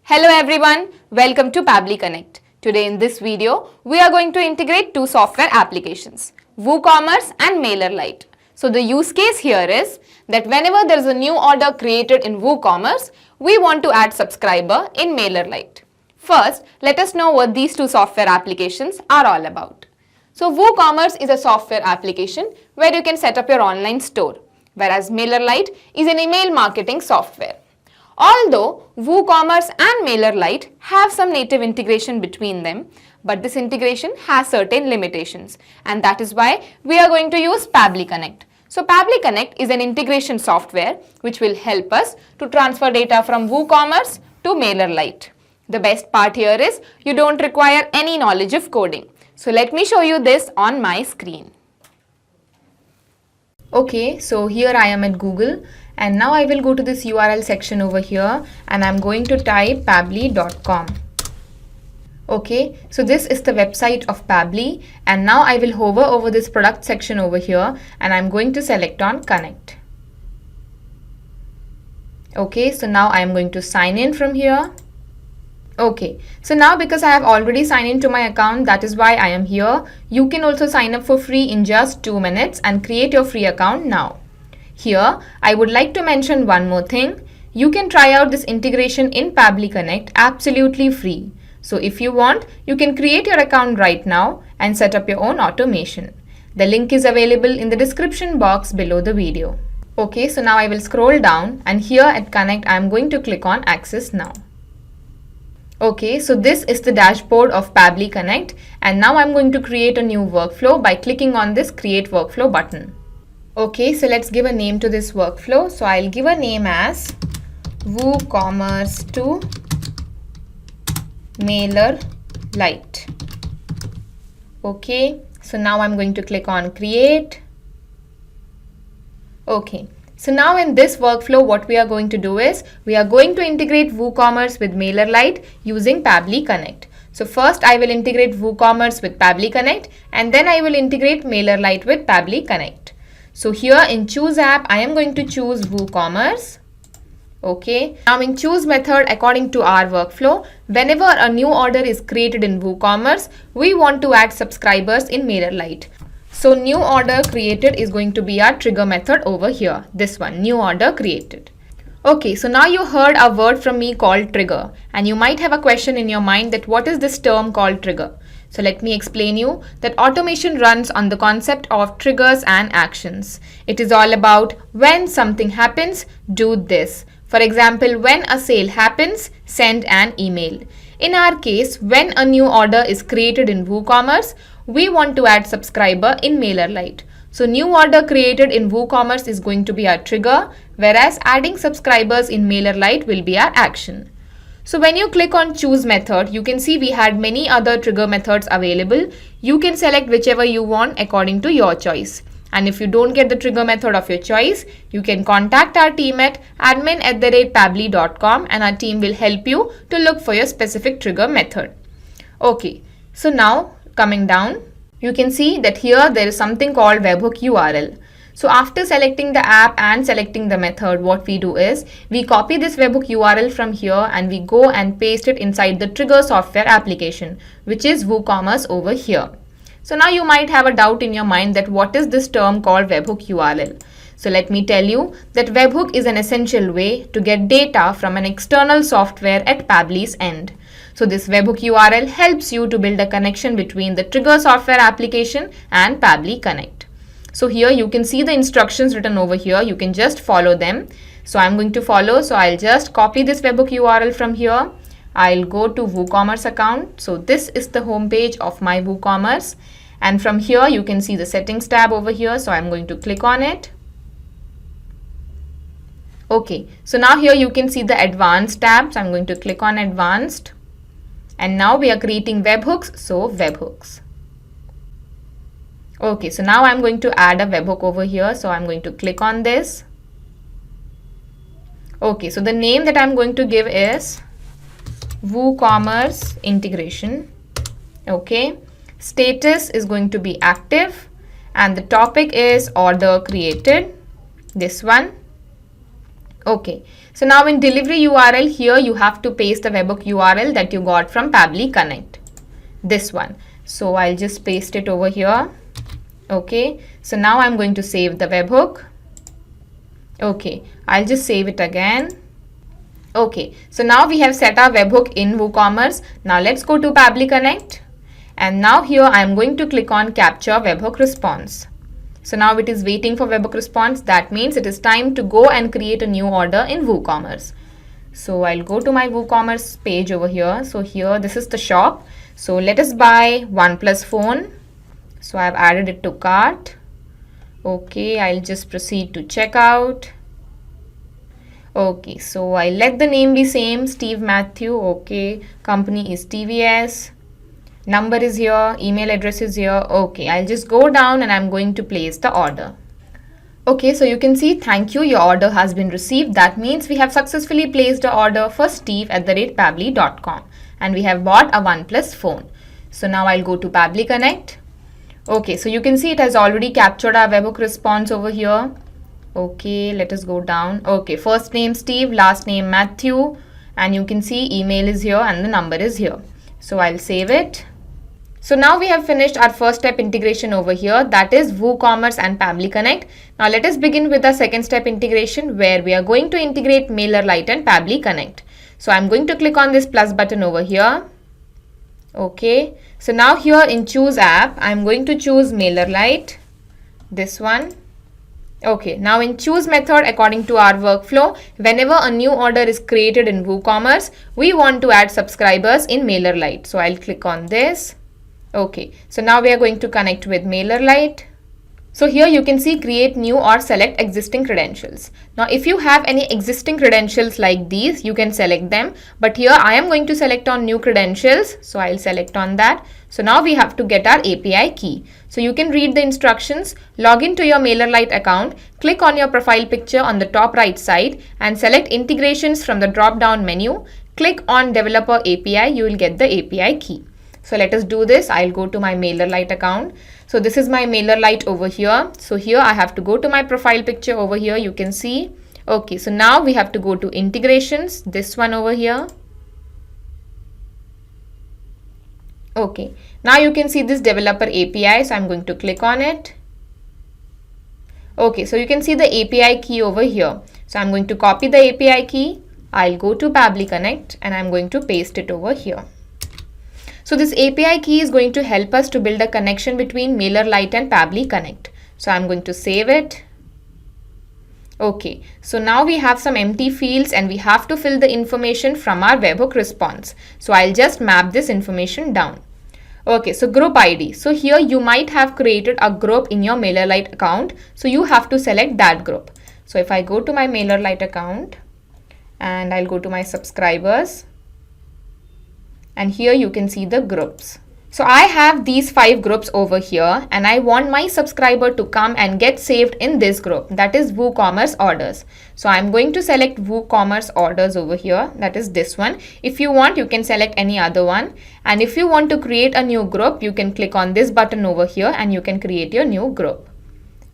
Hello everyone, welcome to Pabbly Connect. Today in this video, we are going to integrate two software applications, WooCommerce and MailerLite. So the use case here is that whenever there is a new order created in WooCommerce, we want to add subscriber in MailerLite. First, let us know what these two software applications are all about. So WooCommerce is a software application where you can set up your online store, whereas MailerLite is an email marketing software. Although WooCommerce and MailerLite have some native integration between them, but this integration has certain limitations, and that is why we are going to use Pabbly Connect. So Pabbly Connect is an integration software which will help us to transfer data from WooCommerce to MailerLite. The best part here is you don't require any knowledge of coding. So let me show you this on my screen. Okay, so here I am at Google. And now I will go to this URL section over here and I'm going to type pabbly.com. Okay, so this is the website of Pabbly, and now I will hover over this product section over here and I'm going to select on connect. Okay, so now I am going to sign in from here. Okay, so now because I have already signed into my account, that is why I am here. You can also sign up for free in just 2 minutes and create your free account now. Here, I would like to mention one more thing. You can try out this integration in Pabbly Connect absolutely free. So if you want, you can create your account right now and set up your own automation. The link is available in the description box below the video. Okay, so now I will scroll down and here at Connect, I am going to click on Access Now. Okay, so this is the dashboard of Pabbly Connect, and now I'm going to create a new workflow by clicking on this Create Workflow button. Okay, so let's give a name to this workflow. So I'll give a name as WooCommerce to MailerLite. Okay, so now I'm going to click on Create. Okay, so now in this workflow, what we are going to do is we are going to integrate WooCommerce with MailerLite using Pabbly Connect. So first I will integrate WooCommerce with Pabbly Connect, and then I will integrate MailerLite with Pabbly Connect. So here in Choose App, I am going to choose WooCommerce. Okay. Now in Choose Method, according to our workflow, whenever a new order is created in WooCommerce, we want to add subscribers in MailerLite. So new order created is going to be our trigger method over here. This one, new order created. Okay, so now you heard a word from me called trigger, and you might have a question in your mind that what is this term called trigger? So let me explain you that automation runs on the concept of triggers and actions. It is all about when something happens, do this. For example, when a sale happens, send an email. In our case, when a new order is created in WooCommerce, we want to add subscriber in MailerLite. So new order created in WooCommerce is going to be our trigger, whereas adding subscribers in MailerLite will be our action. So when you click on Choose Method, you can see we had many other trigger methods available. You can select whichever you want according to your choice. And if you don't get the trigger method of your choice, you can contact our team at admin@pabbly.com and our team will help you to look for your specific trigger method. Okay, so now coming down, you can see that here there is something called webhook URL. So after selecting the app and selecting the method, what we do is we copy this webhook URL from here and we go and paste it inside the trigger software application, which is WooCommerce over here. So now you might have a doubt in your mind that what is this term called webhook URL? So let me tell you that webhook is an essential way to get data from an external software at Pabbly's end. So this webhook URL helps you to build a connection between the trigger software application and Pabbly Connect. So here you can see the instructions written over here. You can just follow them. So I'm going to follow. So I'll just copy this webhook URL from here. I'll go to WooCommerce account. So this is the home page of my WooCommerce. And from here you can see the settings tab over here. So I'm going to click on it. Okay. So now here you can see the advanced tab. So I'm going to click on advanced. And now we are creating webhooks. So webhooks. Okay, so now I'm going to add a webhook over here. So I'm going to click on this. Okay, so the name that I'm going to give is WooCommerce integration. Okay, status is going to be active and the topic is order created. This one. Okay, So now in delivery URL, here you have to paste the webhook URL that you got from Pabbly Connect. This one. So I'll just paste it over here. Okay. So now I'm going to save the webhook. Okay. I'll just save it again. Okay. So now we have set our webhook in WooCommerce. Now let's go to Pabbly Connect. And now here I'm going to click on Capture Webhook Response. So now it is waiting for webhook response. That means it is time to go and create a new order in WooCommerce. So I'll go to my WooCommerce page over here. So here, this is the shop. So let us buy OnePlus phone. So I've added it to cart. Okay, I'll just proceed to checkout. Okay, so I let the name be same, Steve Matthew. Okay, company is TVS. Number is here, email address is here. Okay, I'll just go down and I'm going to place the order. Okay, so you can see, thank you, your order has been received. That means we have successfully placed the order for steve@pabbly.com and we have bought a OnePlus phone. So now I'll go to Pabbly Connect. Okay, so you can see it has already captured our webhook response over here. Okay, let us go down. Okay, first name Steve, last name Matthew, and you can see email is here and the number is here. So I'll save it. So now we have finished our first step integration over here, that is WooCommerce and Pabbly Connect. Now let us begin with the second step integration where we are going to integrate MailerLite and Pabbly Connect. So I'm going to click on this plus button over here. Okay, so now here in choose app, I'm going to choose MailerLite, this one. Okay, now in choose method, according to our workflow, whenever a new order is created in WooCommerce, we want to add subscribers in MailerLite. So I'll click on this. Okay, so now we are going to connect with MailerLite. So here you can see create new or select existing credentials. Now if you have any existing credentials like these, you can select them. But here I am going to select on new credentials. So I'll select on that. So now we have to get our API key. So you can read the instructions, log into your MailerLite account, click on your profile picture on the top right side and select integrations from the drop down menu. Click on developer API, you will get the API key. So let us do this. I'll go to my MailerLite account. So this is my MailerLite over here. So here I have to go to my profile picture over here. You can see. Okay, so now we have to go to integrations. This one over here. Okay, now you can see this developer API. So I'm going to click on it. Okay, so you can see the API key over here. So I'm going to copy the API key. I'll go to Pabbly Connect and I'm going to paste it over here. So this API key is going to help us to build a connection between MailerLite and Pabbly Connect. So I'm going to save it. Okay, so now we have some empty fields and we have to fill the information from our webhook response. So I'll just map this information down. Okay, so group ID. So here you might have created a group in your MailerLite account. So you have to select that group. So if I go to my MailerLite account and I'll go to my subscribers. And here you can see the groups. So I have these 5 groups over here and I want my subscriber to come and get saved in this group, that is WooCommerce orders. So I'm going to select WooCommerce orders over here, that is this one. If you want, you can select any other one. And if you want to create a new group, you can click on this button over here and you can create your new group.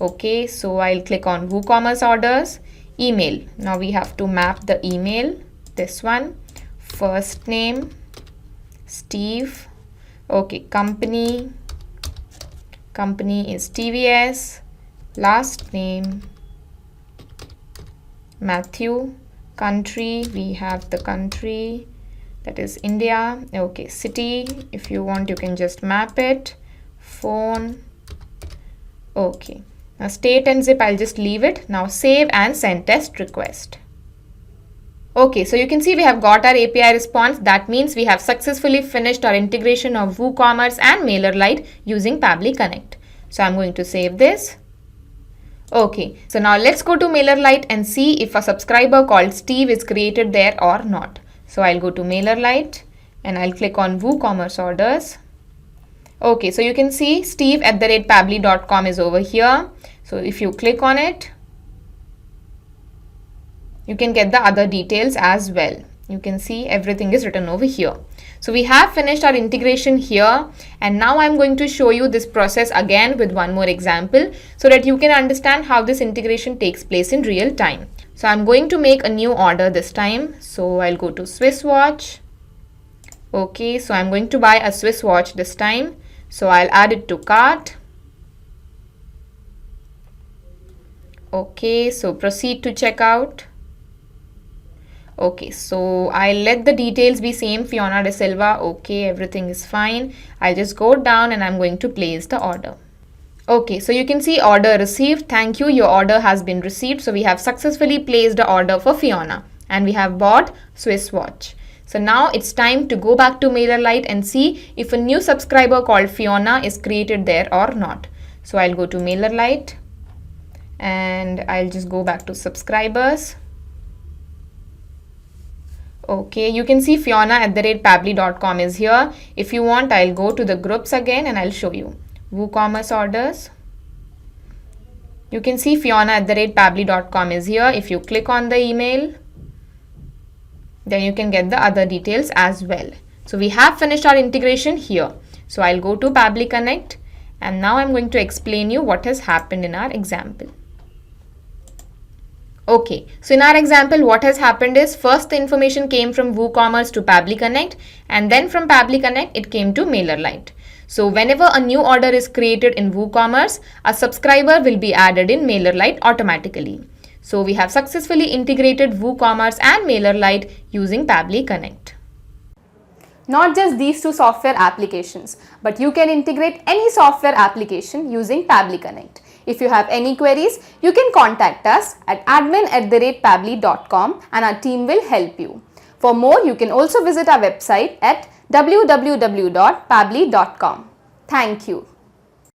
Okay, so I'll click on WooCommerce orders, email. Now we have to map the email, this one, first name, Steve. Okay, company is TVS, last name Matthew, country, we have the country, that is India. Okay, city, if you want you can just map it, phone. Okay, now state and zip I'll just leave it. Now save and send test request. Okay, so you can see we have got our API response. That means we have successfully finished our integration of WooCommerce and MailerLite using Pabbly Connect. So I'm going to save this. Okay, so now let's go to MailerLite and see if a subscriber called Steve is created there or not. So I'll go to MailerLite and I'll click on WooCommerce orders. Okay, so you can see steve@pabbly.com is over here. So if you click on it, you can get the other details as well. You can see everything is written over here. So we have finished our integration here and now I'm going to show you this process again with one more example so that you can understand how this integration takes place in real time. So I'm going to make a new order this time. So I'll go to Swiss watch. Okay, so I'm going to buy a Swiss watch this time. So I'll add it to cart. Okay, so proceed to checkout. Okay, so I'll let the details be same, Fiona De Silva. Okay, everything is fine. I'll just go down and I'm going to place the order. Okay, so you can see order received. Thank you, your order has been received. So we have successfully placed the order for Fiona and we have bought Swiss watch. So now it's time to go back to MailerLite and see if a new subscriber called Fiona is created there or not. So I'll go to MailerLite and I'll just go back to subscribers. Okay, you can see fiona@pabbly.com is here. If you want, I'll go to the groups again and I'll show you. WooCommerce orders. You can see fiona@pabbly.com is here. If you click on the email, then you can get the other details as well. So we have finished our integration here. So I'll go to Pabbly Connect and now I'm going to explain you what has happened in our example. Okay, so in our example, what has happened is first the information came from WooCommerce to Pabbly Connect and then from Pabbly Connect it came to MailerLite. So whenever a new order is created in WooCommerce, a subscriber will be added in MailerLite automatically. So we have successfully integrated WooCommerce and MailerLite using Pabbly Connect. Not just these two software applications, but you can integrate any software application using Pabbly Connect. If you have any queries, you can contact us at admin@pabbly.com and our team will help you. For more, you can also visit our website at www.pabbly.com. Thank you.